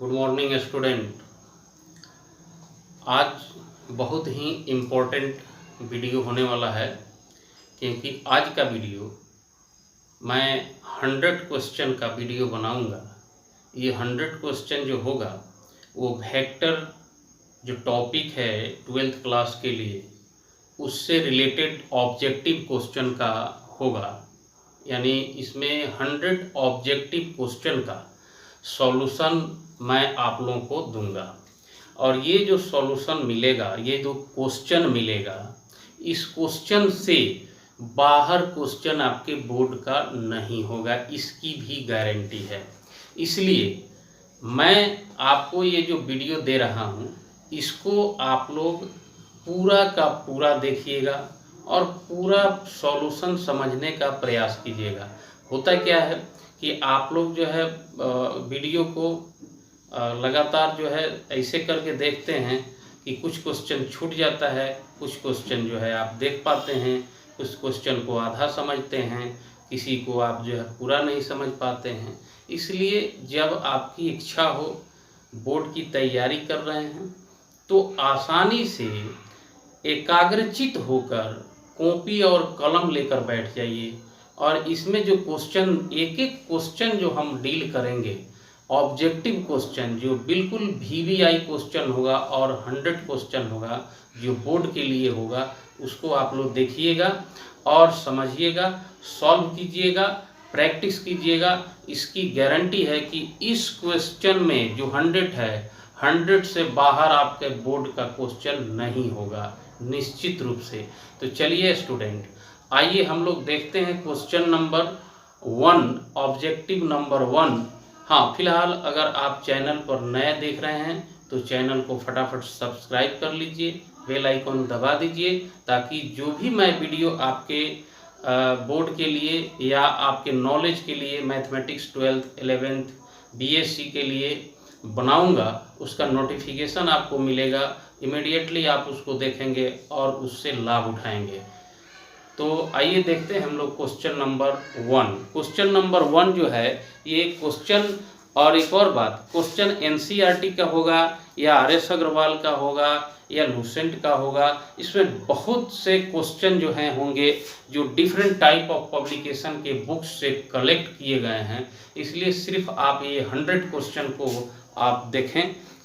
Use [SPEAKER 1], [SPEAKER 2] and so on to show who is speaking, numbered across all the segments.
[SPEAKER 1] Good morning student. आज बहुत ही important video होने वाला है, क्योंकि आज का वीडियो मैं 100 क्वेश्चन का वीडियो बनाऊंगा। ये 100 क्वेश्चन जो होगा वो वेक्टर जो टॉपिक है 12th क्लास के लिए उससे रिलेटेड ऑब्जेक्टिव क्वेश्चन का होगा। यानी इसमें 100 ऑब्जेक्टिव क्वेश्चन का सॉल्यूशन मैं आप लोगों को दूंगा, और ये जो सॉल्यूशन मिलेगा, ये जो क्वेश्चन मिलेगा, इस क्वेश्चन से बाहर क्वेश्चन आपके बोर्ड का नहीं होगा, इसकी भी गारंटी है। इसलिए मैं आपको ये जो वीडियो दे रहा हूँ इसको आप लोग पूरा का पूरा देखिएगा और पूरा सॉल्यूशन समझने का प्रयास कीजिएगा। होता क्या है कि आप लोग जो है वीडियो को लगातार जो है ऐसे करके देखते हैं कि कुछ क्वेश्चन छूट जाता है, कुछ क्वेश्चन जो है आप देख पाते हैं, कुछ क्वेश्चन को आधा समझते हैं, किसी को आप जो है पूरा नहीं समझ पाते हैं। इसलिए जब आपकी इच्छा हो, बोर्ड की तैयारी कर रहे हैं, तो आसानी से एकाग्रचित होकर कॉपी और कलम लेकर बैठ जाइए। और इसमें जो क्वेश्चन, एक एक क्वेश्चन जो हम डील करेंगे, ऑब्जेक्टिव क्वेश्चन जो बिल्कुल VVI क्वेश्चन होगा और 100 क्वेश्चन होगा जो बोर्ड के लिए होगा, उसको आप लोग देखिएगा और समझिएगा, सॉल्व कीजिएगा, प्रैक्टिस कीजिएगा। इसकी गारंटी है कि इस क्वेश्चन में जो 100 है, 100 से बाहर आपके बोर्ड का क्वेश्चन नहीं होगा निश्चित रूप से। तो चलिए स्टूडेंट, आइए हम लोग देखते हैं क्वेश्चन नंबर 1, ऑब्जेक्टिव नंबर 1। हाँ, फिलहाल अगर आप चैनल पर नए देख रहे हैं तो चैनल को फटाफट सब्सक्राइब कर लीजिए, बेल आइकॉन दबा दीजिए, ताकि जो भी मैं वीडियो आपके बोर्ड के लिए या आपके नॉलेज के लिए, मैथमेटिक्स 12th 11th BSc के लिए बनाऊंगा, उसका नोटिफिकेशन आपको मिलेगा। इमीडिएटली आप उसको देखेंगे और उससे लाभ उठाएंगे। तो आइए देखते हैं हम लोग क्वेश्चन नंबर 1। क्वेश्चन नंबर 1 जो है ये क्वेश्चन, और एक और बात, क्वेश्चन NCERT का होगा या RS अग्रवाल का होगा या लूसेंट का होगा। इसमें बहुत से क्वेश्चन जो हैं होंगे जो डिफरेंट टाइप ऑफ पब्लिकेशन के बुक्स से कलेक्ट किए गए हैं। इसलिए सिर्फ आप ये 100 क्वेश्चन को आप देखें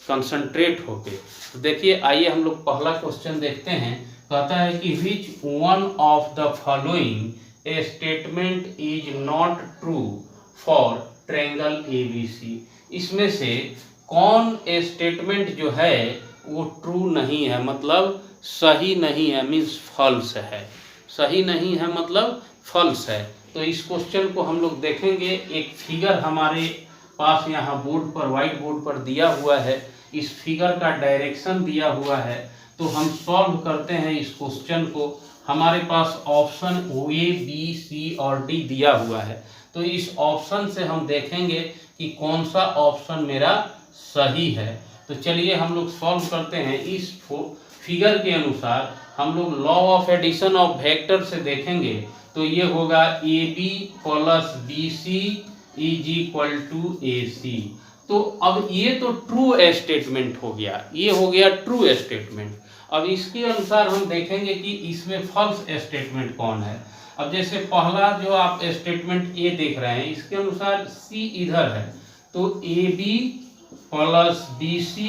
[SPEAKER 1] कंसंट्रेट होके। तो देखिए, आइए हम लोग पहला क्वेश्चन देखते हैं। कहता है कि which one of the following A statement is not true for triangle ABC। इसमें से कौन ए स्टेटमेंट जो है वो ट्रू नहीं है, मतलब सही नहीं है, मीन्स फॉल्स है। सही नहीं है मतलब फॉल्स है। तो इस क्वेश्चन को हम लोग देखेंगे। एक फिगर हमारे पास यहाँ बोर्ड पर, व्हाइट बोर्ड पर दिया हुआ है। इस फिगर का डायरेक्शन दिया हुआ है, तो हम सॉल्व करते हैं इस क्वेश्चन को। हमारे पास ऑप्शन A, B, C और D दिया हुआ है। तो इस ऑप्शन से हम देखेंगे कि कौन सा ऑप्शन मेरा सही है। तो चलिए हम लोग सॉल्व करते हैं। इस फिगर के अनुसार हम लोग law of addition of vector से देखेंगे तो ये होगा AB + BC = AC। तो अब ये तो ट्रू स्टेटमेंट हो गया, ये हो गया ट्रू स्टेटमेंट। अब इसके अनुसार हम देखेंगे कि इसमें फॉल्स स्टेटमेंट कौन है। अब जैसे पहला जो आप स्टेटमेंट A देख रहे हैं, इसके अनुसार C इधर है, तो AB + BC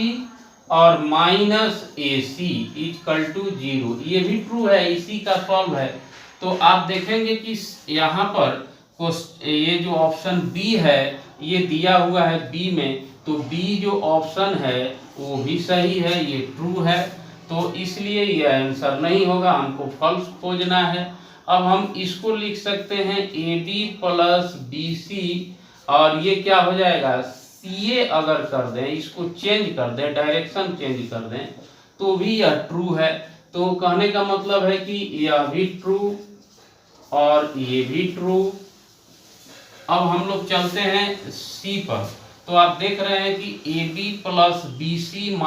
[SPEAKER 1] और -AC = 0, ये भी ट्रू है, इसी का सॉल्व है। तो आप देखेंगे कि यहाँ पर ये जो ऑप्शन B है ये दिया हुआ है B में, तो B जो ऑप्शन है वो भी सही है, ये ट्रू है। तो इसलिए ये आंसर नहीं होगा, हमको फॉल्स खोजना है। अब हम इसको लिख सकते हैं AB + BC, और ये क्या हो जाएगा, CA अगर कर दें, इसको चेंज कर दें, डायरेक्शन चेंज कर दें, तो भी यह ट्रू है। तो कहने का मतलब है कि यह भी ट्रू और ये भी ट्रू। अब हम लोग चलते हैं C पर। तो आप देख रहे हैं कि AB + BC -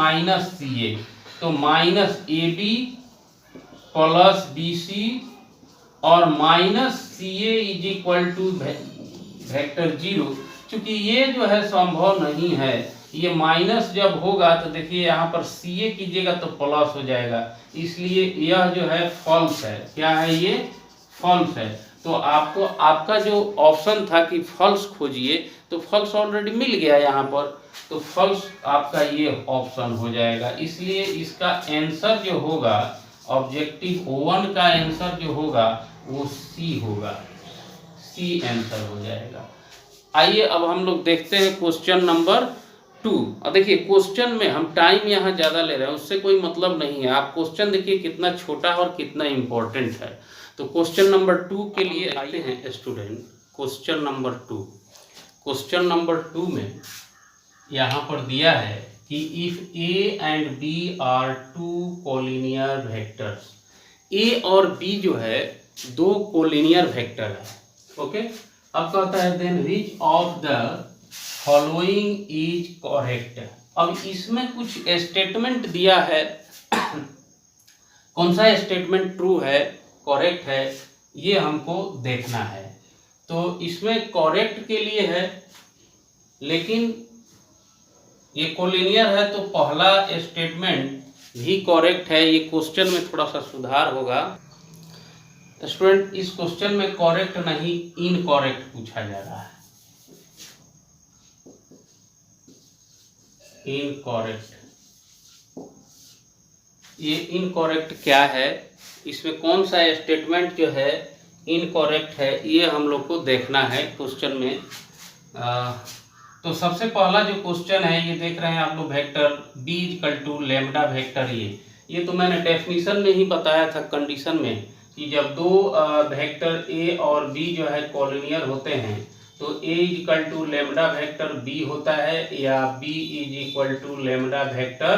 [SPEAKER 1] CA, तो -AB + BC और -CA = वेक्टर 0। चूंकि ये जो है संभव नहीं है ये माइनस जब होगा तो देखिए यहाँ पर CA कीजिएगा तो प्लस हो जाएगा, इसलिए यह जो है फॉल्स है। क्या है ये? फॉल्स है। तो आपको आपका जो ऑप्शन था कि फॉल्स खोजिए, तो फॉल्स ऑलरेडी मिल गया यहाँ पर, तो फॉल्स आपका ये ऑप्शन हो जाएगा। इसलिए इसका आंसर जो होगा ऑब्जेक्टिव 1 का आंसर जो होगा वो C होगा, C आंसर हो जाएगा। आइए अब हम लोग देखते हैं क्वेश्चन नंबर 2। और देखिए क्वेश्चन में हम टाइम यहाँ ज़्यादा ले रहे हैं, उससे कोई मतलब नहीं है। आप क्वेश्चन देखिए कितना छोटा और कितना इम्पोर्टेंट है। तो क्वेश्चन नंबर 2 के लिए आते हैं student. Question number 2, question number 2 में यहाँ पर दिया है कि if A and B are two collinear vectors, A और B जो है दो कोलिनियर वेक्टर है। ओके, अब कहता है then which of the following is correct. अब इसमें कुछ स्टेटमेंट दिया है कौन सा स्टेटमेंट ट्रू है, करेक्ट है, ये हमको देखना है। तो इसमें करेक्ट के लिए है, लेकिन ये कोलिनियर है तो पहला स्टेटमेंट भी करेक्ट है। ये क्वेश्चन में थोड़ा सा सुधार होगा स्टूडेंट। इस क्वेश्चन में करेक्ट नहीं इनकरेक्ट पूछा जा रहा है। इनकरेक्ट, ये इनकरेक्ट क्या है, इसमें कौन सा स्टेटमेंट जो है इनकरेक्ट है, ये हम लोग को देखना है क्वेश्चन में। तो सबसे पहला जो क्वेश्चन है ये देख रहे हैं आप लोग, vector B equal to lambda vector. ये तो मैंने डेफिनेशन में ही बताया था कंडीशन में कि जब दो वेक्टर A और B जो है कोलिनियर होते हैं तो A equal to lambda vector B होता है, या B is equal to lambda vector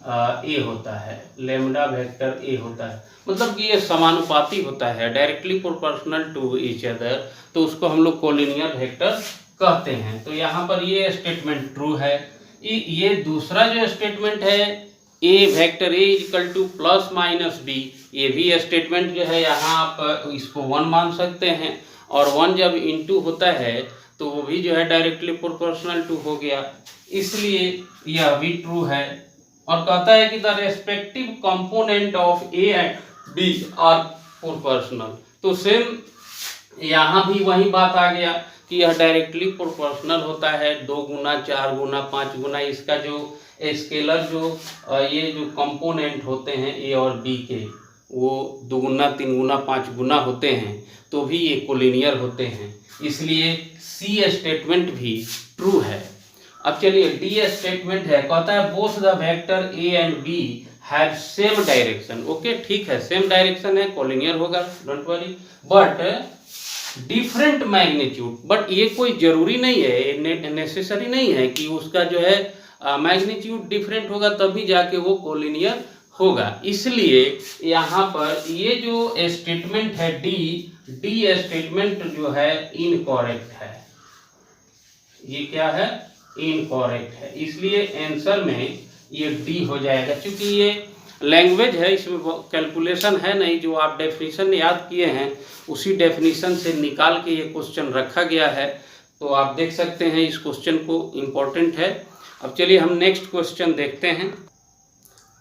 [SPEAKER 1] A होता है, लैम्डा वेक्टर A होता है। मतलब कि ये समानुपाती होता है, directly proportional to each other, तो उसको हम लोग कोलिनियर वेक्टर कहते हैं। तो यहाँ पर ये स्टेटमेंट ट्रू है। ये दूसरा जो स्टेटमेंट है A vector A equal two plus minus B, ये भी स्टेटमेंट जो है यहाँ आप इसको 1 मान सकते हैं, और 1 जब इनटू होता है तो वो भी जो है डायरेक्टली प्रोपोर्शनल टू हो गया, इसलिए यह भी ट्रू है। और कहता है कि the respective component of A and B are proportional, तो सेम यहाँ भी वही बात आ गया कि यह डायरेक्टली प्रोपोर्शनल होता है, 2 गुना 4 गुना 5 गुना इसका जो स्केलर जो ये जो कंपोनेंट होते हैं A और B के, वो 2 गुना 3 गुना 5 गुना होते हैं, तो भी ये कोलिनियर होते हैं, इसलिए C स्टेटमेंट भी ट्रू है। अब चलिए D स्टेटमेंट है, कहता है both the vector A and B have same direction. Okay ठीक है, सेम डायरेक्शन है, कोलिनियर होगा, don't worry, but different magnitude. But ये कोई जरूरी नहीं है, नेसेसरी नहीं है कि उसका जो है मैग्नीट्यूड डिफरेंट होगा तभी जाके वो कोलिनियर होगा। इसलिए यहाँ पर ये जो स्टेटमेंट है डी स्टेटमेंट जो है इनकरेक्ट है। ये क्या है? इनकरेक्ट है, इसलिए आंसर में ये डी हो जाएगा। क्योंकि ये लैंग्वेज है, इसमें कैलकुलेशन है नहीं, जो आप डेफिनेशन याद किए हैं उसी डेफिनेशन से निकाल के ये क्वेश्चन रखा गया है। तो आप देख सकते हैं इस क्वेश्चन को, इम्पोर्टेंट है। अब चलिए हम नेक्स्ट क्वेश्चन देखते हैं।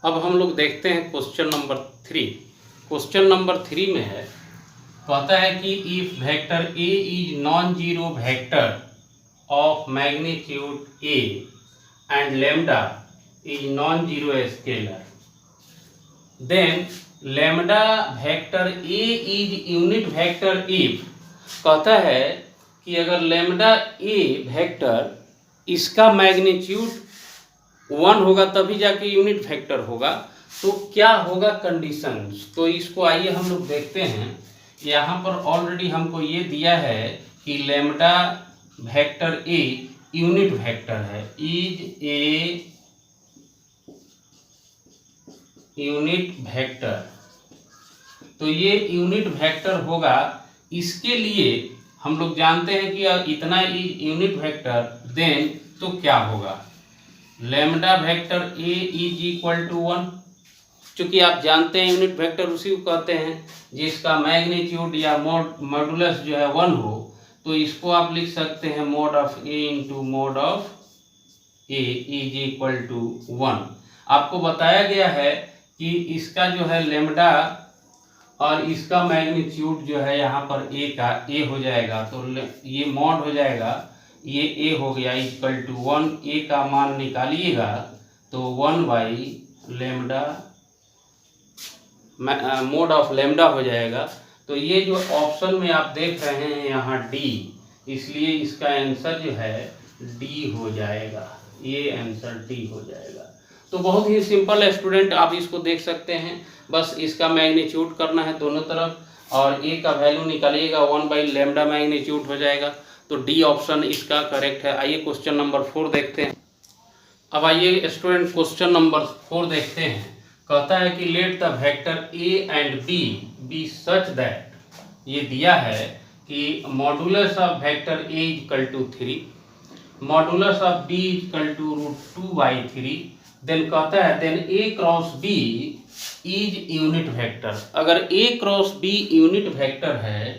[SPEAKER 1] अब हम लोग देखते हैं क्वेश्चन नंबर 3। क्वेश्चन नंबर 3 में है, कहता है कि if vector A is non zero vector of magnitude A and lambda is non zero scalar, then lambda vector A is unit vector if. कहता है कि अगर लैम्डा ए वेक्टर इसका मैग्नीट्यूड 1 होगा तभी जाके यूनिट वेक्टर होगा, तो क्या होगा कंडीशन। तो इसको आइए हम लोग देखते हैं। यहाँ पर ऑलरेडी हमको ये दिया है कि लैम्डा वेक्टर ए यूनिट वेक्टर है, इज ए यूनिट वेक्टर। तो ये यूनिट वेक्टर होगा, इसके लिए हम लोग जानते हैं कि इतना यूनिट वेक्टर, देन तो क्या होगा, lambda vector A is equal to 1। चूंकि आप जानते हैं यूनिट वेक्टर उसी को कहते हैं जिसका मैग्नीट्यूड या मॉडुलस जो है 1 हो, तो इसको आप लिख सकते हैं mod of A into mod of A is equal to 1। आपको बताया गया है कि इसका जो है लेमडा और इसका मैग्नीट्यूड जो है यहाँ पर ए का ए हो जाएगा, तो ये मॉड हो जाएगा, ये ए हो गया इक्वल टू 1। ए का मान निकालिएगा तो 1 by lambda mode of lambda हो जाएगा। तो ये जो ऑप्शन में आप देख रहे हैं यहाँ डी, इसलिए इसका आंसर जो है डी हो जाएगा, ये आंसर डी हो जाएगा। तो बहुत ही सिंपल है स्टूडेंट, आप इसको देख सकते हैं। बस इसका मैग्नीट्यूड करना है दोनों तरफ और ए का वैल्यू निकालिएगा 1 बाई लेमडा मैग्नीट्यूड हो जाएगा। तो डी ऑप्शन इसका करेक्ट है। आइए क्वेश्चन नंबर 4 देखते हैं। अब आइए स्टूडेंट क्वेश्चन नंबर 4 देखते हैं। कहता है कि let the vector A and B be such that, ये दिया है कि modulus of vector A equal to 3, modulus of B equal to √2/3। Then कहता है then A cross B is unit vector. अगर A cross B unit vector है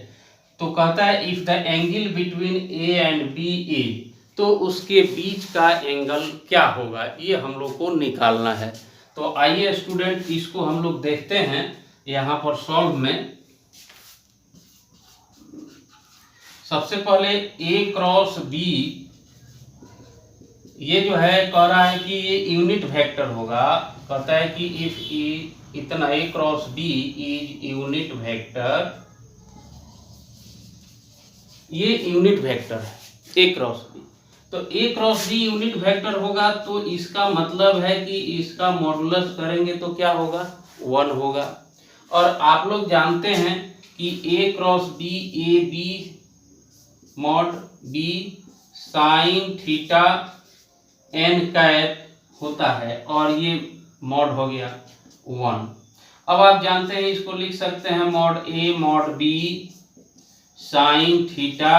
[SPEAKER 1] तो कहता है if the angle between A and B is, तो उसके बीच का एंगल क्या होगा, ये हम लोग को निकालना है। तो आइए स्टूडेंट इसको हम लोग देखते हैं यहाँ पर सॉल्व में। सबसे पहले ए क्रॉस बी, ये जो है कह रहा है कि ये यूनिट वेक्टर होगा। कहता है कि इफ ई इतना A cross B is unit vector, ये यूनिट वेक्टर है ए क्रॉस बी। तो A cross B unit vector होगा तो इसका मतलब है कि इसका मॉडुलस करेंगे तो क्या होगा, 1 होगा। और आप लोग जानते हैं कि A cross B A B mod B sine theta N cap होता है और ये मॉड हो गया 1। अब आप जानते हैं इसको लिख सकते हैं mod A mod B sine theta,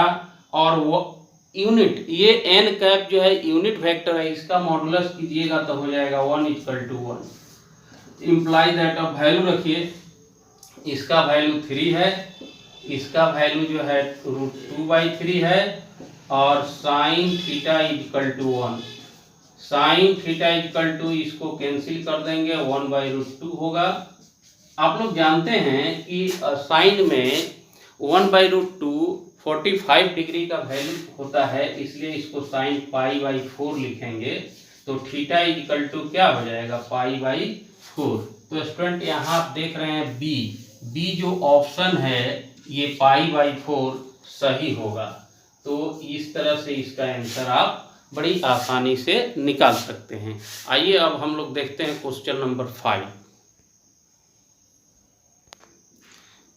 [SPEAKER 1] और वो यूनिट ये एन कैप जो है यूनिट वेक्टर है, इसका मॉडुलस कीजिएगा तो हो जाएगा 1 इक्वल टू 1। इम्प्लाई दैट, अब वैल्यू रखिए, इसका वैल्यू 3 है, इसका वैल्यू जो है √2/3 है और sine theta equal to 1। Sine theta equal to इसको कैंसिल कर देंगे, 1/√2 होगा। आप लोग जानते हैं कि साइन में 1/√2 45 डिग्री का वैल्यू होता है, इसलिए इसको साइन π/4 लिखेंगे। तो थीटा इक्वल टू क्या हो जाएगा, π/4। तो स्टूडेंट यहाँ आप देख रहे हैं बी जो ऑप्शन है ये π/4 सही होगा। तो इस तरह से इसका आंसर आप बड़ी आसानी से निकाल सकते हैं। आइए अब हम लोग देखते हैं क्वेश्चन नंबर 5।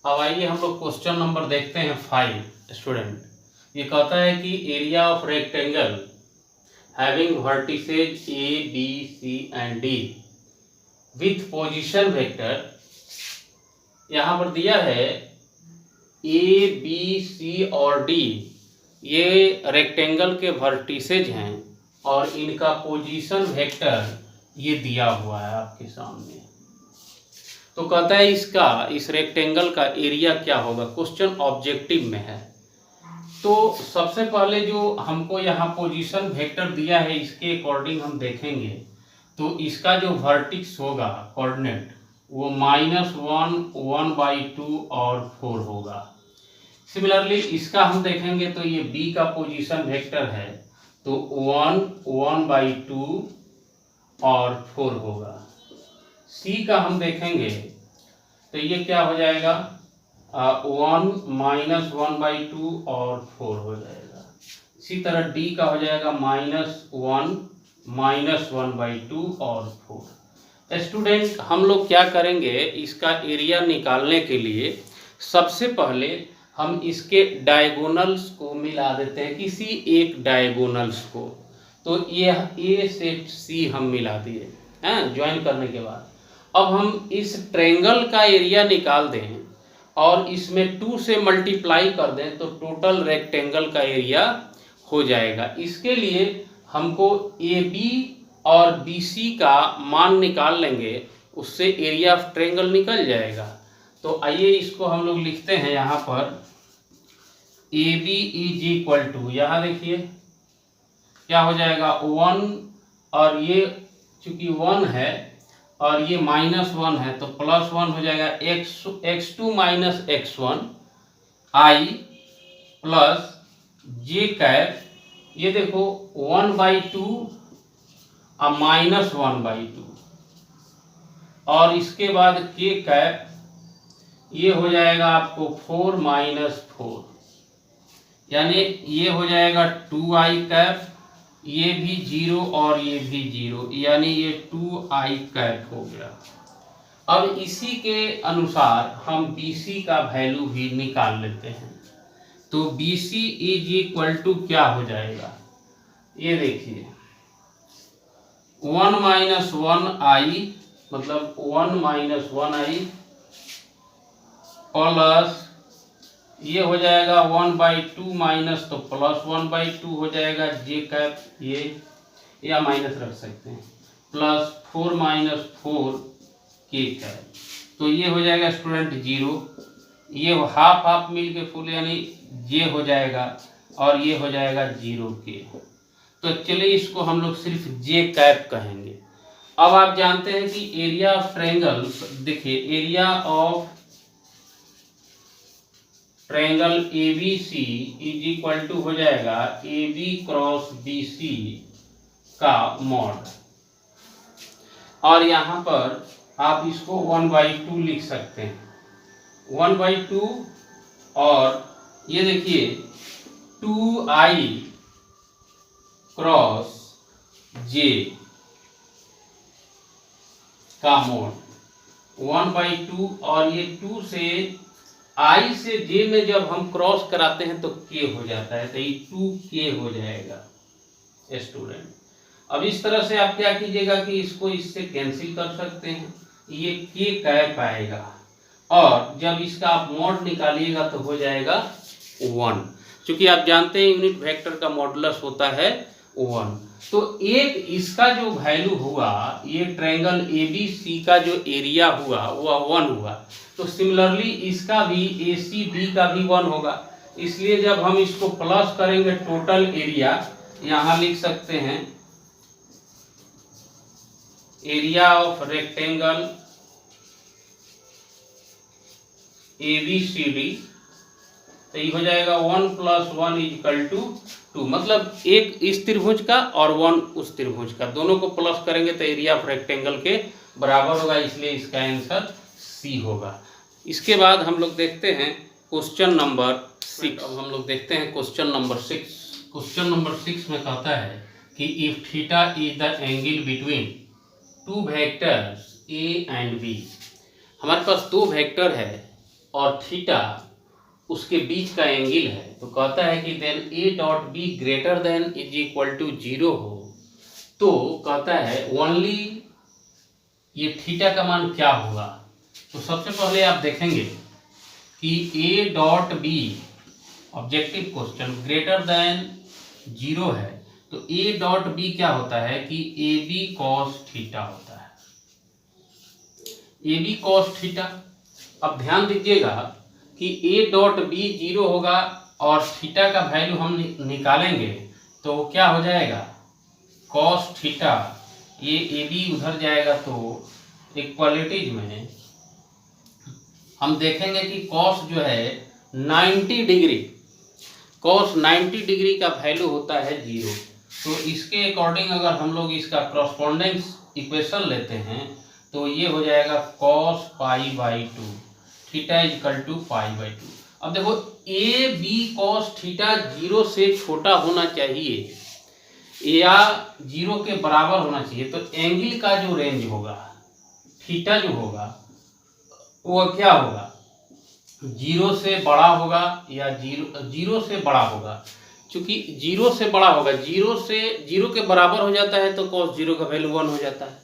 [SPEAKER 1] अब आइए हम लोग क्वेश्चन नंबर देखते हैं 5 स्टूडेंट। ये कहता है कि area of rectangle having vertices A B C and D with position vector, यहाँ पर दिया है ए बी सी और डी, ये रेक्टेंगल के वर्टिसेज हैं और इनका पोजीशन वेक्टर ये दिया हुआ है आपके सामने। तो कहता है इस रेक्टेंगल का एरिया क्या होगा, क्वेश्चन ऑब्जेक्टिव में है। तो सबसे पहले जो हमको यहाँ पोजीशन वेक्टर दिया है इसके अकॉर्डिंग हम देखेंगे तो इसका जो वर्टिक्स होगा कोऑर्डिनेट वो -1, 1/2 और 4 होगा। सिमिलरली इसका हम देखेंगे तो ये बी का पोजीशन वेक्टर है तो 1, 1/2 और 4 होगा। सी का हम देखेंगे तो ये क्या हो जाएगा 1, -1/2 और 4 हो जाएगा। इसी तरह डी का हो जाएगा -1, -1/2 और 4। स्टूडेंट हम लोग क्या करेंगे, इसका एरिया निकालने के लिए सबसे पहले हम इसके डायगोनल्स को मिला देते हैं, किसी एक डायगोनल्स को। तो ये ए से सी हम मिला दिए हैं ज्वाइन करने के बाद। अब हम इस ट्रायंगल का एरिया निकाल दें और इसमें 2 से मल्टीप्लाई कर दें तो टोटल रेक्टेंगल का एरिया हो जाएगा। इसके लिए हमको ए बी और बी सी का मान निकाल लेंगे, उससे एरिया ऑफ ट्रायंगल निकल जाएगा। तो आइए इसको हम लोग लिखते हैं यहाँ पर A B is equal to, यहाँ देखिए क्या हो जाएगा 1 और ये चूंकि 1 है और ये -1 है तो +1 हो जाएगा x2 minus x1 i plus J cap, ये देखो 1/2 और -1/2, और इसके बाद के कैप ये हो जाएगा आपको 4 - 4, यानी ये हो जाएगा 2i कैप, ये भी 0 और ये भी 0, यानी ये 2i कैप हो गया। अब इसी के अनुसार हम BC का वैल्यू भी निकाल लेते हैं। तो BC इज इक्वल टू क्या हो जाएगा, ये देखिए 1 - 1i, मतलब 1 - 1i प्लस ये हो जाएगा 1/2 माइनस तो +1/2 हो जाएगा जे कैप, ये या माइनस रख सकते हैं, प्लस 4 - 4 के कैप, तो ये हो जाएगा स्टूडेंट 0, ये हाफ हाफ मिल के फुल यानी जे हो जाएगा, और ये हो जाएगा 0 के। तो चलिए इसको हम लोग सिर्फ जे कैप कहेंगे। अब आप जानते हैं कि एरिया ऑफ ट्रायंगल, देखिए area of triangle ABC is equal to हो जाएगा AB क्रॉस BC का मॉड, और यहाँ पर आप इसको 1/2 लिख सकते हैं, 1/2, और ये देखिए 2i क्रॉस j का मोड 1/2, और ये 2 से i से j में जब हम क्रॉस कराते हैं तो k हो जाता है, तो ये 2k हो जाएगा स्टूडेंट। अब इस तरह से आप क्या कीजिएगा कि इसको इससे कैंसिल कर सकते हैं, ये k कैप आएगा, और जब इसका आप मॉड निकालिएगा तो हो जाएगा 1, क्योंकि आप जानते हैं यूनिट वेक्टर का मॉडुलस होता है 1। तो एक इसका जो वैल्यू हुआ, ये ट्रायंगल ABC का जो एरिया हुआ वह 1 हुआ, तो सिमिलरली इसका भी ACB का भी 1 होगा। इसलिए जब हम इसको प्लस करेंगे टोटल एरिया, यहाँ लिख सकते हैं एरिया ऑफ रेक्टेंगल ABCD, तो ये हो जाएगा 1 + 1 = 2, मतलब एक इस त्रिभुज का और 1 उस त्रिभुज का, दोनों को प्लस करेंगे तो एरिया ऑफ रेक्टेंगल के बराबर होगा, इसलिए इसका आंसर C होगा। इसके बाद हम लोग देखते हैं क्वेश्चन नंबर 6। अब हम लोग देखते हैं क्वेश्चन नंबर 6। क्वेश्चन नंबर 6 में कहता है कि if theta is the angle between two vectors A and B, हमारे पास दो वेक्टर है और थीटा उसके बीच का एंगल है, तो कहता है कि then A.B greater than is equal to 0 हो, तो कहता है ओनली ये थीटा का मान क्या होगा। तो सबसे पहले आप देखेंगे कि A.B objective question greater than 0 है, तो A.B क्या होता है कि AB cos थीटा होता है, AB cos थीटा। अब ध्यान दीजिएगा कि A.B 0 होगा और थीटा का वैल्यू हम निकालेंगे तो क्या हो जाएगा cos थीटा, ये AB उधर जाएगा, तो इक्वालिटीज में हम देखेंगे कि cos जो है 90 डिग्री, cos 90 डिग्री का वैल्यू होता है 0। तो इसके अकॉर्डिंग अगर हम लोग इसका कॉरस्पॉन्डेंस इक्वेशन लेते हैं तो ये हो जाएगा cos π/2 थीटा = π/2। अब देखो AB cos थीटा 0 से छोटा होना चाहिए या 0 के बराबर होना चाहिए, तो एंगल का जो रेंज होगा थीटा जो होगा वो क्या होगा, 0 से बड़ा होगा या 0 से बड़ा होगा। चूंकि 0 से बड़ा होगा, 0 के बराबर हो जाता है तो cos 0 का वैल्यू 1 हो जाता है,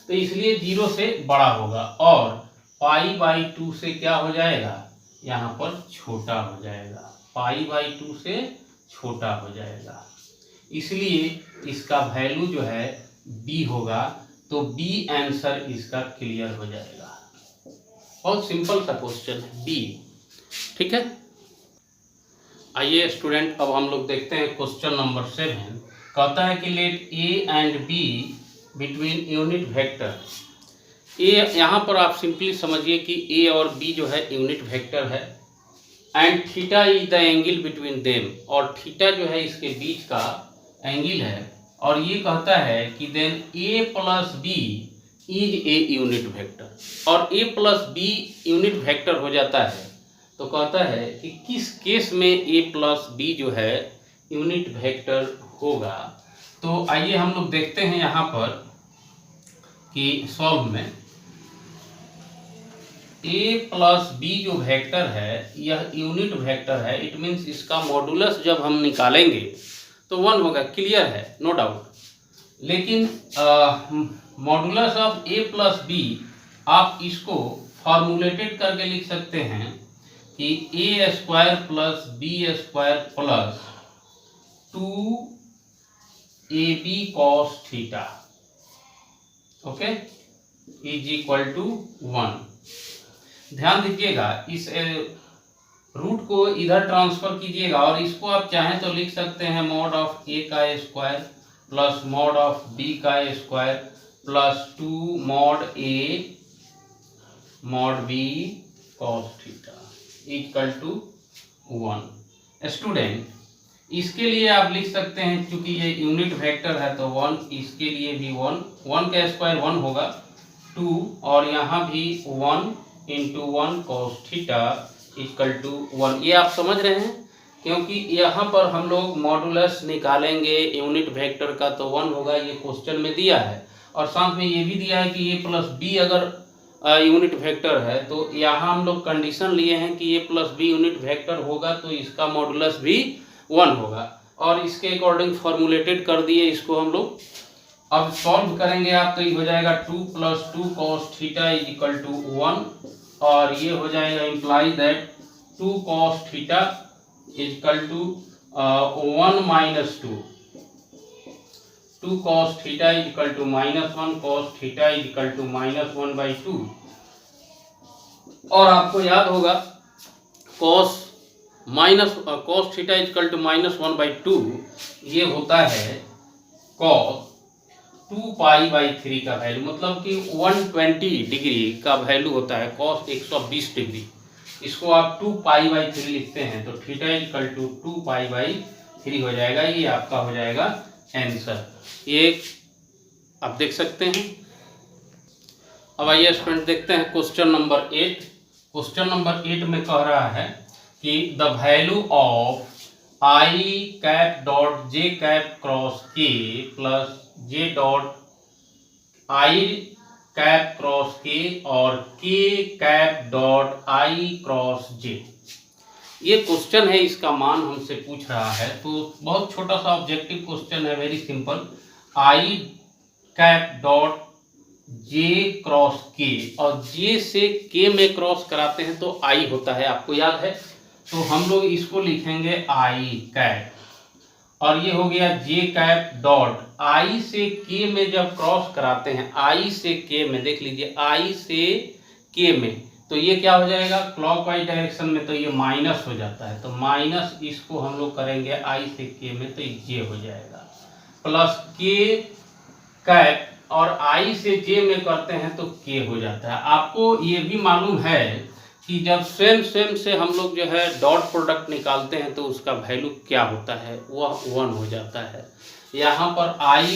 [SPEAKER 1] तो इसलिए 0 से बड़ा होगा, और π/2 से क्या हो जाएगा, यहाँ पर छोटा हो जाएगा, π/2 से छोटा हो जाएगा, इसलिए इसका वैल्यू जो है B होगा, तो B आंसर इसका क्लियर हो जाएगा। बहुत सिंपल सा क्वेश्चन है B, ठीक है। आइए स्टूडेंट अब हम लोग देखते हैं क्वेश्चन नंबर 7। कहता है कि let A and B between unit vector A, यहाँ पर आप सिंपली समझिए कि ए और बी जो है यूनिट वेक्टर है, and theta is the angle between them, और थीटा जो है इसके बीच का एंगल है, और ये कहता है कि then A plus B is a unit vector, और A plus B unit vector हो जाता है तो कहता है कि किस केस में ए प्लस बी जो है यूनिट वेक्टर होगा। तो आइए हम लोग देखते हैं यहाँ पर कि सॉल्व में a प्लस बी जो वेक्टर है यह यूनिट वेक्टर है, इट मीन्स इसका मॉडुलस जब हम निकालेंगे तो 1 होगा, क्लियर है, नो डाउट। लेकिन modulus of a plus B आप इसको फॉर्मुलेटेड करके लिख सकते हैं कि A square plus B square plus 2ab cos theta, okay, is equal to 1। ध्यान दीजिएगा, इस रूट को इधर ट्रांसफर कीजिएगा और इसको आप चाहें तो लिख सकते हैं मॉड ऑफ ए का square plus mod of B का square plus 2 mod A mod B cos theta equal to 1। Student, इसके लिए आप लिख सकते हैं क्योंकि ये यूनिट वेक्टर है तो 1, इसके लिए भी 1, 1 का स्क्वायर 1 होगा 2, और यहाँ भी 1 into 1 cos theta equal to 1। ये आप समझ रहे हैं, क्योंकि यहाँ पर हम लोग मॉडुलस निकालेंगे यूनिट वेक्टर का तो 1 होगा, ये क्वेश्चन में दिया है, और साथ में ये भी दिया है कि ए प्लस बी अगर यूनिट वेक्टर है तो यहाँ हम लोग कंडीशन लिए हैं कि ए प्लस बी यूनिट वेक्टर होगा तो इसका मॉडुलस भी 1 होगा, और इसके अकॉर्डिंग फॉर्मुलेटेड कर दिए इसको हम लोग। अब सॉल्व करेंगे आप तो ये हो जाएगा 2 plus 2 cos theta is equal to 1, और ये हो जाएगा imply that 2 cos theta is equal to 1 minus 2, 2 cos theta is equal to -1 cos theta is equal to -1/2, और आपको याद होगा cos theta is equal to -1/2 ये होता है cos 2π/3 का वैल्यू, मतलब कि 120 डिग्री का वैल्यू होता है cos 120 डिग्री, इसको आप 2π/3 लिखते हैं तो थीटा इज इक्वल टू 2π/3 हो जाएगा। ये आपका हो जाएगा आंसर, ये आप देख सकते हैं। अब आइए स्टूडेंट देखते हैं क्वेश्चन नंबर 8। क्वेश्चन नंबर 8 में कह रहा है कि the value of i cap dot j cap cross k plus j dot i cap cross k और k cap dot i cross j, ये क्वेश्चन है, इसका मान हमसे पूछ रहा है। तो बहुत छोटा सा ऑब्जेक्टिव क्वेश्चन है, very simple. i cap dot j cross k, और j से k में क्रॉस कराते हैं तो i होता है, आपको याद है, तो हम लोग इसको लिखेंगे i कैप, और ये हो गया j कैप डॉट i से k में जब क्रॉस कराते हैं, i से k में, देख लीजिए i से k में, तो ये क्या हो जाएगा क्लॉकवाइज डायरेक्शन में, तो ये माइनस हो जाता है, तो माइनस इसको हम लोग करेंगे i से k में तो j हो जाएगा, प्लस k कैप, और i से j में करते हैं तो k हो जाता है। आपको ये भी मालूम है कि जब सेम से हम लोग जो है डॉट प्रोडक्ट निकालते हैं तो उसका वैल्यू क्या होता है, वह 1 हो जाता है। यहाँ पर i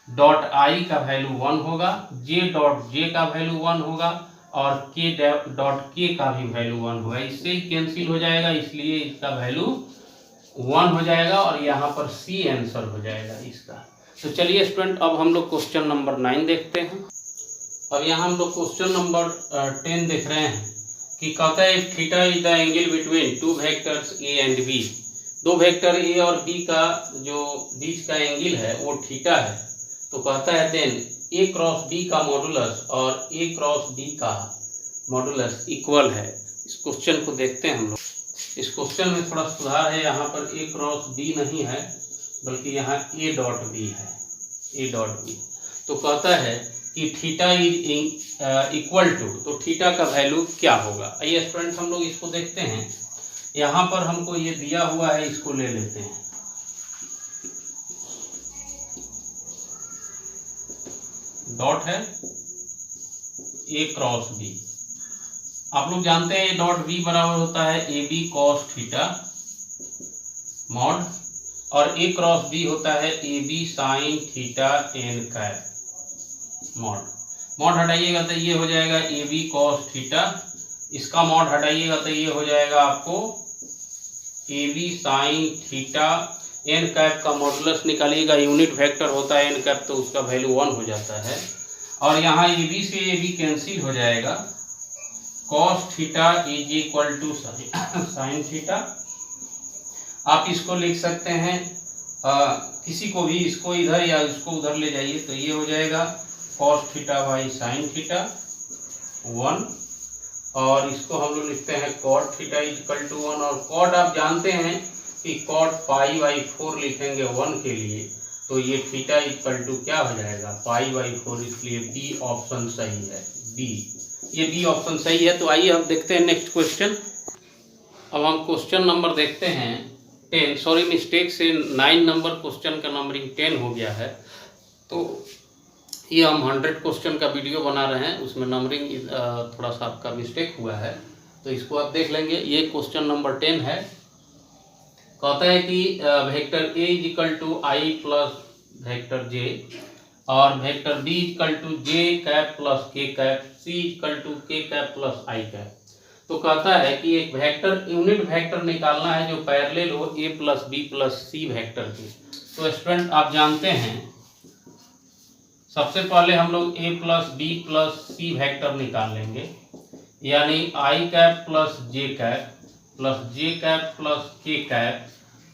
[SPEAKER 1] डॉट i का वैल्यू 1 होगा, j डॉट j का वैल्यू 1 होगा, और k डॉट k का भी वैल्यू 1 होगा, इससे ही कैंसिल हो जाएगा, इसलिए इसका वैल्यू 1 हो जाएगा, और यहाँ पर C आंसर हो जाएगा इसका। तो चलिए स्टूडेंट, अब हम लोग क्वेश्चन नंबर 9 देखते हैं। अब यहाँ हम लोग क्वेश्चन नंबर 10 देख रहे हैं कि कहता है theta is the angle between two vectors a and b, दो वेक्टर a और b का जो बीच का एंगल है वो थीटा है, तो कहता है देन a क्रॉस b का मॉडुलस और a क्रॉस b का मॉडुलस इक्वल है। इस क्वेश्चन को देखते हैं हम लोग। इस क्वेश्चन में थोड़ा सुधार है, यहाँ पर a क्रॉस b नहीं है बल्कि यहाँ a डॉट b है, a डॉट b। तो कहता है कि थीटा इज इक्वल टू, तो थीटा का वैल्यू क्या होगा। आइए स्टूडेंट हम लोग इसको देखते हैं। यहाँ पर हमको ये दिया हुआ है, इसको ले लेते हैं। डॉट है ए क्रॉस बी। आप लोग जानते हैं ए डॉट बी बराबर होता है A B cos theta mod, और ए क्रॉस बी होता है A B sine theta N cap mod. Mod हटाइएगा तो ये हो जाएगा ए बी कॉस थीटा, इसका मॉड हटाइएगा तो ये हो जाएगा आपको A B sine theta N cap का मॉडुलस निकालिएगा, यूनिट वेक्टर होता है एन कैप तो उसका वैल्यू 1 हो जाता है, और यहाँ ए बी से ए बी कैंसिल हो जाएगा, cos theta is equal to sine theta. आप इसको लिख सकते हैं किसी को भी, इसको इधर या इसको उधर ले जाइए तो ये हो जाएगा cos theta by sine theta 1, और इसको हम लोग लिखते हैं cot theta is equal to 1, और कॉट आप जानते हैं कि कॉट पाई बाई 4 लिखेंगे 1 के लिए, तो ये थीटा इक्वल टू क्या हो जाएगा पाई बाई 4, इसलिए बी ऑप्शन सही है, बी, ये बी ऑप्शन सही है। तो आइए हम देखते हैं नेक्स्ट क्वेश्चन। अब हम क्वेश्चन नंबर देखते हैं 10, सॉरी मिस्टेक से 9 नंबर क्वेश्चन का नंबरिंग 10 हो गया है, तो ये हम 100 क्वेश्चन का वीडियो बना रहे हैं, उसमें नंबरिंग थोड़ा सा आपका मिस्टेक हुआ है, तो इसको आप देख लेंगे। ये क्वेश्चन नंबर 10 है, कहता है कि vector A is equal to I plus vector J, और vector B equal to J cap plus K cap, C equal to K cap plus I cap. तो कहता है कि एक वेक्टर यूनिट वेक्टर निकालना है जो पैरेलल हो ए plus B plus C vector के। तो स्टूडेंट आप जानते हैं सबसे पहले हम लोग ए plus B plus C vector निकाल लेंगे, यानी आई cap plus J cap plus K cap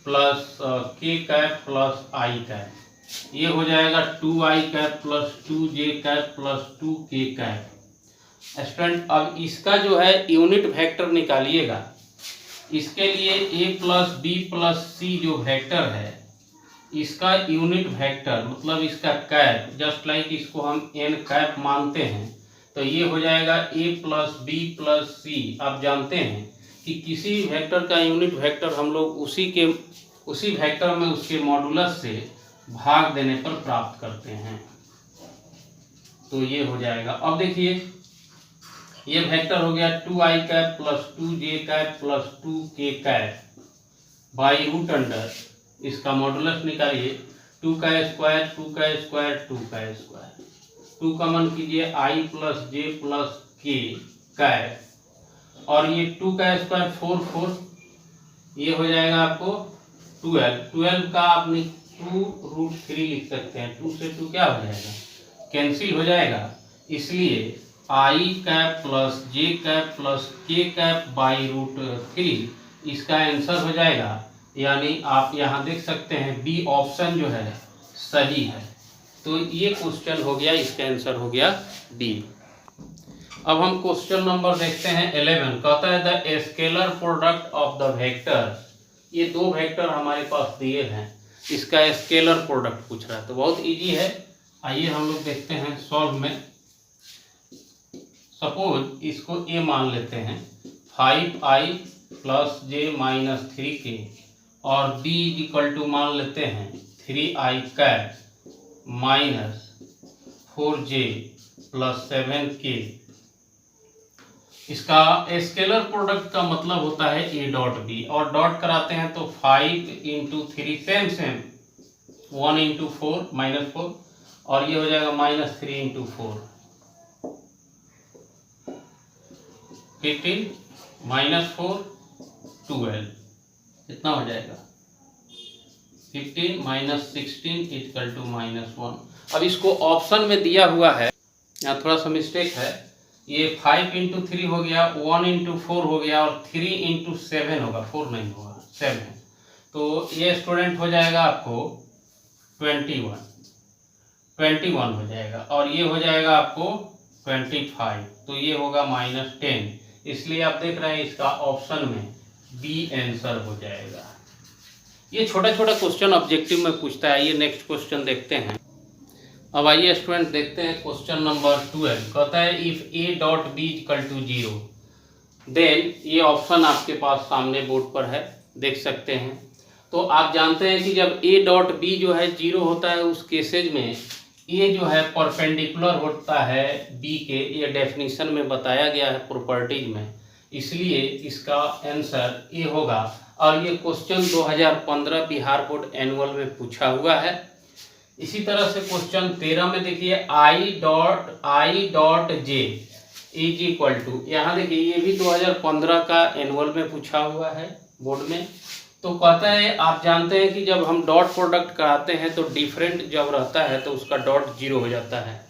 [SPEAKER 1] plus K cap plus I cap, ये हो जाएगा 2i cap plus 2j cap plus 2k cap. Student अब इसका जो है यूनिट वेक्टर निकालिएगा, इसके लिए a प्लस बी प्लस सी जो वेक्टर है इसका यूनिट वेक्टर मतलब इसका कैप, जस्ट लाइक इसको हम n कैप मानते हैं, तो ये हो जाएगा a प्लस बी प्लस सी। आप जानते हैं कि किसी वेक्टर का यूनिट वेक्टर हम लोग उसी वेक्टर में उसके मॉडुलस से भाग देने पर प्राप्त करते हैं, तो ये हो जाएगा। अब देखिए ये वेक्टर हो गया 2i cap plus 2j cap plus 2k cap by root under, इसका मॉडुलस निकालिए 2 का स्क्वायर 2 का स्क्वायर 2 का स्क्वायर, 2 कॉमन कीजिए i plus j plus k cap, और ये 2 का स्क्वायर 4, ये हो जाएगा आपको 12 का आपने 2√3 लिख सकते हैं, 2 से 2 क्या हो जाएगा कैंसिल हो जाएगा, इसलिए आई cap plus J cap plus K cap by √3 इसका आंसर हो जाएगा, यानी आप यहाँ देख सकते हैं बी ऑप्शन जो है सही है। तो ये क्वेश्चन हो गया, इसका आंसर हो गया बी। अब हम क्वेश्चन नंबर देखते हैं 11, कहता है the scalar product of the vector. ये दो वेक्टर हमारे पास दिए हैं, इसका स्केलर प्रोडक्ट पूछ रहा है, तो बहुत इजी है। आइए हम लोग देखते हैं सॉल्व में। सपोज इसको a मान लेते हैं 5i प्लस जे माइनस 3k, और b इक्वल टू मान लेते हैं 3i cap minus 4j plus 7k। इसका स्केलर प्रोडक्ट का मतलब होता है a डॉट बी, और डॉट कराते हैं तो 5 इंटू 3 सेम 1 इंटू 4 -4, और ये हो जाएगा -3 इंटू 4 15 -4 12, कितना हो जाएगा 15 - 16 इक्वल टू -1। अब इसको ऑप्शन में दिया हुआ है, यहाँ थोड़ा सा मिस्टेक है, ये 5 इंटू 3 हो गया, 1 इंटू 4 हो गया, और 3 इंटू 7 होगा, 4 नहीं होगा 7, तो ये स्टूडेंट हो जाएगा आपको 21 हो जाएगा, और ये हो जाएगा आपको 25, तो ये होगा -10, इसलिए आप देख रहे हैं इसका ऑप्शन में बी आंसर हो जाएगा। ये छोटा छोटा क्वेश्चन ऑब्जेक्टिव में पूछता है। ये नेक्स्ट क्वेश्चन देखते हैं। अब आइए स्टूडेंट देखते हैं क्वेश्चन नंबर 12, कहता है if a dot B equal to 0 then, ये ऑप्शन आपके पास सामने बोर्ड पर है, देख सकते हैं। तो आप जानते हैं कि जब a डॉट बी जो है 0 होता है उस केसेज में ए जो है परपेंडिकुलर होता है बी के, ये डेफिनेशन में बताया गया है प्रॉपर्टीज में, इसलिए इसका आंसर ए होगा। और ये क्वेश्चन 2015 बिहार बोर्ड एनुअल में पूछा हुआ है। इसी तरह से क्वेश्चन 13 में देखिए I dot J is equal to, यहाँ देखिए ये भी 2015 का एनुअल में पूछा हुआ है बोर्ड में। तो कहता है आप जानते हैं कि जब हम डॉट प्रोडक्ट कराते हैं तो डिफरेंट जब रहता है तो उसका डॉट जीरो हो जाता है।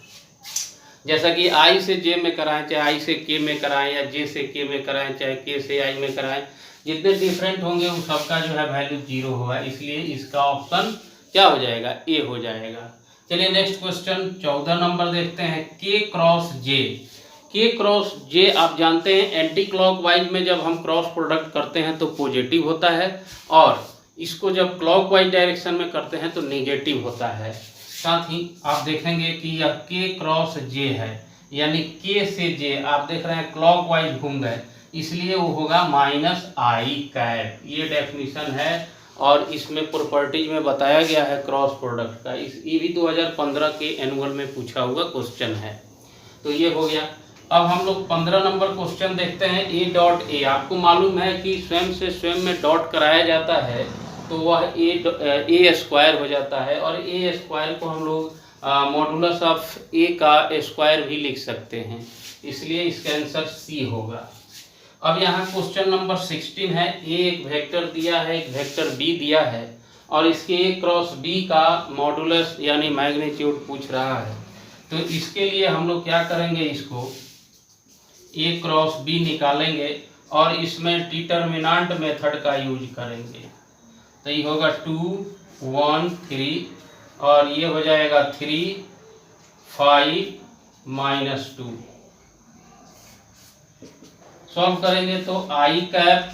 [SPEAKER 1] जैसा कि आई से जे में कराएं, चाहे आई से के में कराएं, या जे से के में कराएं, चाहे के से आई में कराएं, जितने डिफरेंट होंगे उन सबका जो है वैल्यू जीरो होगा, इसलिए इसका ऑप्शन क्या हो जाएगा, ए हो जाएगा। चलिए नेक्स्ट क्वेश्चन 14 नंबर देखते हैं, के क्रॉस जे। के क्रॉस जे आप जानते हैं एंटी क्लॉकवाइज में जब हम क्रॉस प्रोडक्ट करते हैं तो पॉजिटिव होता है, और इसको जब क्लॉकवाइज डायरेक्शन में करते हैं तो नेगेटिव होता है। साथ ही आप देखेंगे कि यह के क्रॉस जे है, यानी के से जे आप देख रहे हैं क्लॉकवाइज घूम गए, इसलिए वो होगा माइनस आई कैप। ये डेफिनेशन है और इसमें प्रॉपर्टीज में बताया गया है क्रॉस प्रोडक्ट का। ये भी 2015 के एनुअल में पूछा हुआ क्वेश्चन है। तो ये हो गया। अब हम लोग 15 नंबर क्वेश्चन देखते हैं, ए डॉट ए। आपको मालूम है कि स्वयं से स्वयं में डॉट कराया जाता है तो वह ए स्क्वायर हो जाता है, और ए स्क्वायर को हम लोग मॉडुलस ऑफ ए का स्क्वायर भी लिख सकते हैं, इसलिए इसका आंसर सी होगा। अब यहाँ क्वेश्चन नंबर 16 है, ए एक वेक्टर दिया है, एक वेक्टर बी दिया है, और इसके ए क्रॉस बी का मॉडुलस यानी मैग्नीट्यूड पूछ रहा है। तो इसके लिए हम लोग क्या करेंगे, इसको ए क्रॉस बी निकालेंगे और इसमें डिटर्मिनेंट मेथड का यूज करेंगे। तो ये होगा 2 1 3, और ये हो जाएगा 3 5 -2। सॉल्व करेंगे तो आई कैप,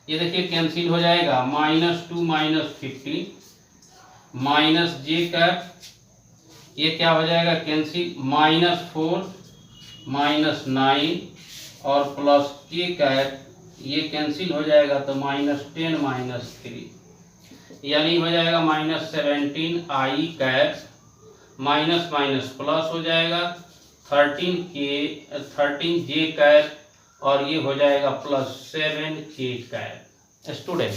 [SPEAKER 1] ये देखिए कैंसिल हो जाएगा, -2 -15 माइनस जे कैप, ये क्या हो जाएगा कैंसिल, -4 -9 और प्लस के कैप, ये कैंसिल हो जाएगा तो -10 -3, यानी हो जाएगा -17 आई कैप, माइनस माइनस प्लस हो जाएगा 13 जे कैप, और ये हो जाएगा +7 के कैप। स्टूडेंट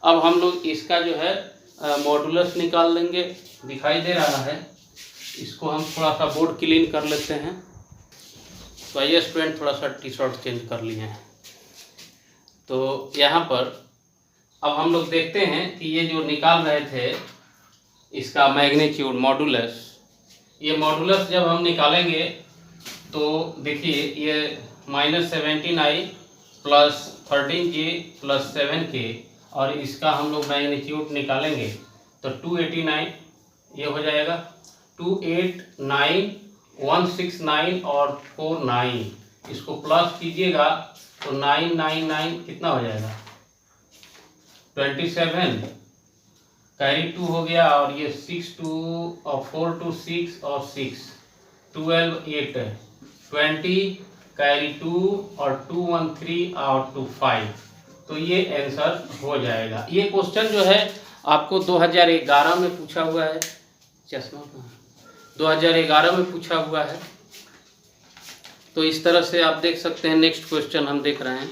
[SPEAKER 1] अब हम लोग इसका जो है मॉडुलस निकाल लेंगे, दिखाई दे रहा है, इसको हम थोड़ा सा बोर्ड क्लीन कर लेते हैं। तो आइए स्टूडेंट, थोड़ा सा टी शर्ट चेंज कर लिए हैं। तो यहाँ पर अब हम लोग देखते हैं कि ये जो निकाल रहे थे इसका मैग्नीट्यूड मॉडुलस, ये मॉडुलस जब हम निकालेंगे तो देखिए ये -17i + 13j + 7k, और इसका हम लोग मैग्नीट्यूड निकालेंगे तो 289 ये हो जाएगा, 289 169 और 49, इसको प्लस कीजिएगा तो 999 कितना हो जाएगा 27, कैरी 2 हो गया, और ये 6 2 और 4 2 6 और 6 12 8 20, कैरी 2 और 2 1 3 और 2 5, तो ये आंसर हो जाएगा। ये क्वेश्चन जो है आपको 2011 में पूछा हुआ है, चश्मा 2011 में पूछा हुआ है। तो इस तरह से आप देख सकते हैं। नेक्स्ट क्वेश्चन हम देख रहे हैं।